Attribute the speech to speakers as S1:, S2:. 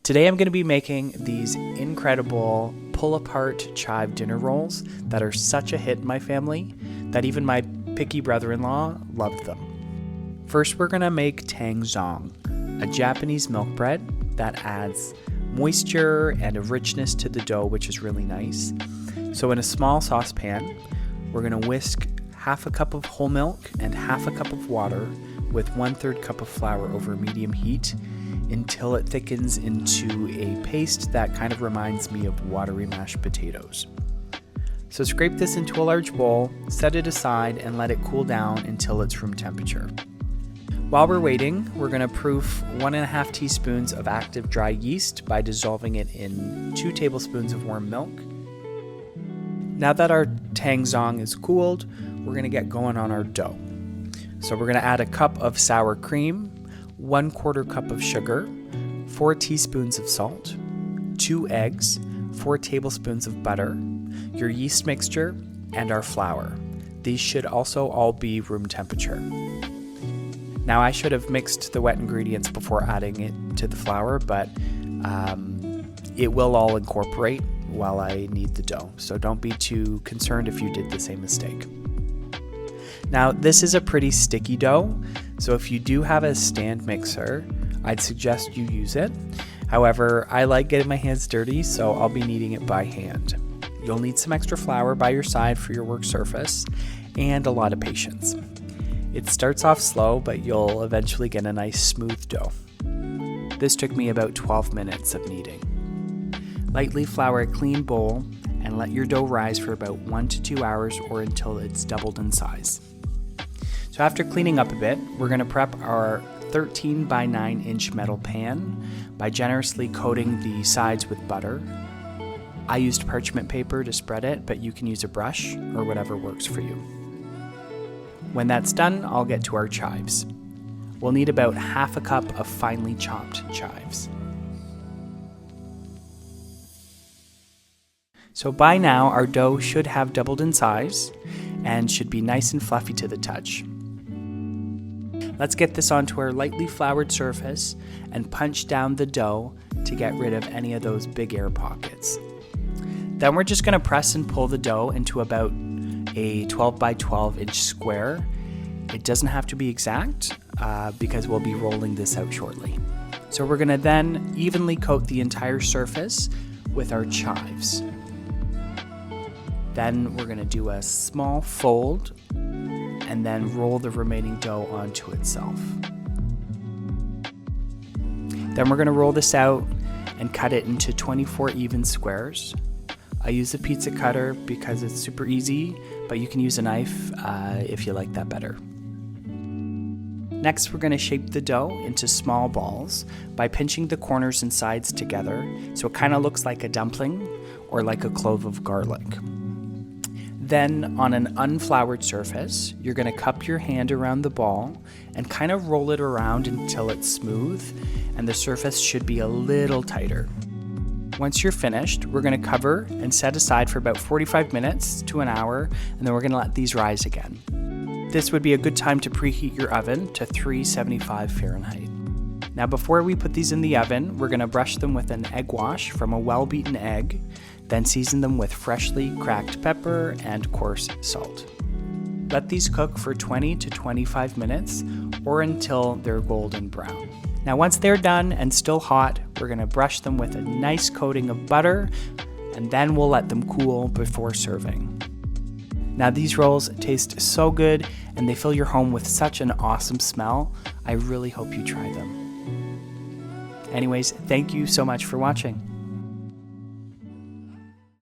S1: Today I'm going to be making these incredible pull-apart chive dinner rolls that are such a hit in my family that even my picky brother-in-law loved them. First we're going to make tangzong, a Japanese milk bread that adds moisture and a richness to the dough, which is really nice. So in a small saucepan, we're going to whisk half a cup of whole milk and half a cup of water with 1/3 cup of flour over medium heat until it thickens into a paste that kind of reminds me of watery mashed potatoes. So scrape this into a large bowl, set it aside, and let it cool down until it's room temperature. While we're waiting, we're going to proof 1.5 teaspoons of active dry yeast by dissolving it in 2 tablespoons of warm milk. Now that our tangzong is cooled, we're going to get going on our dough. So we're going to add a cup of sour cream, 1/4 cup of sugar, 4 teaspoons of salt, 2 eggs, 4 tablespoons of butter, your yeast mixture, and our flour. These should also all be room temperature. Now I should have mixed the wet ingredients before adding it to the flour, but it will all incorporate while I knead the dough, so don't be too concerned if you did the same mistake. Now this is a pretty sticky dough, so if you do have a stand mixer, I'd suggest you use it. However, I like getting my hands dirty, so I'll be kneading it by hand. You'll need some extra flour by your side for your work surface, and a lot of patience. It starts off slow, but you'll eventually get a nice smooth dough. This took me about 12 minutes of kneading. Lightly flour a clean bowl and let your dough rise for about 1 to 2 hours or until it's doubled in size. So after cleaning up a bit, we're going to prep our 13 by 9 inch metal pan by generously coating the sides with butter. I used parchment paper to spread it, but you can use a brush or whatever works for you. When that's done, I'll get to our chives. We'll need about half a cup of finely chopped chives. So by now, our dough should have doubled in size and should be nice and fluffy to the touch. Let's get this onto our lightly floured surface and punch down the dough to get rid of any of those big air pockets. Then we're just going to press and pull the dough into about a 12 by 12 inch square. It doesn't have to be exact because we'll be rolling this out shortly. So we're going to then evenly coat the entire surface with our chives. Then we're going to do a small fold and then roll the remaining dough onto itself. Then we're going to roll this out and cut it into 24 even squares. I use a pizza cutter because it's super easy, but you can use a knife if you like that better. Next, we're going to shape the dough into small balls by pinching the corners and sides together so it kind of looks like a dumpling or like a clove of garlic. Then on an unfloured surface, you're going to cup your hand around the ball and kind of roll it around until it's smooth and the surface should be a little tighter. Once you're finished, we're going to cover and set aside for about 45 minutes to an hour, and then we're going to let these rise again. This would be a good time to preheat your oven to 375 Fahrenheit. Now before we put these in the oven, we're going to brush them with an egg wash from a well-beaten egg, then season them with freshly cracked pepper and coarse salt. Let these cook for 20 to 25 minutes or until they're golden brown. Now once they're done and still hot, we're going to brush them with a nice coating of butter and then we'll let them cool before serving. Now these rolls taste so good and they fill your home with such an awesome smell. I really hope you try them. Anyways, thank you so much for watching.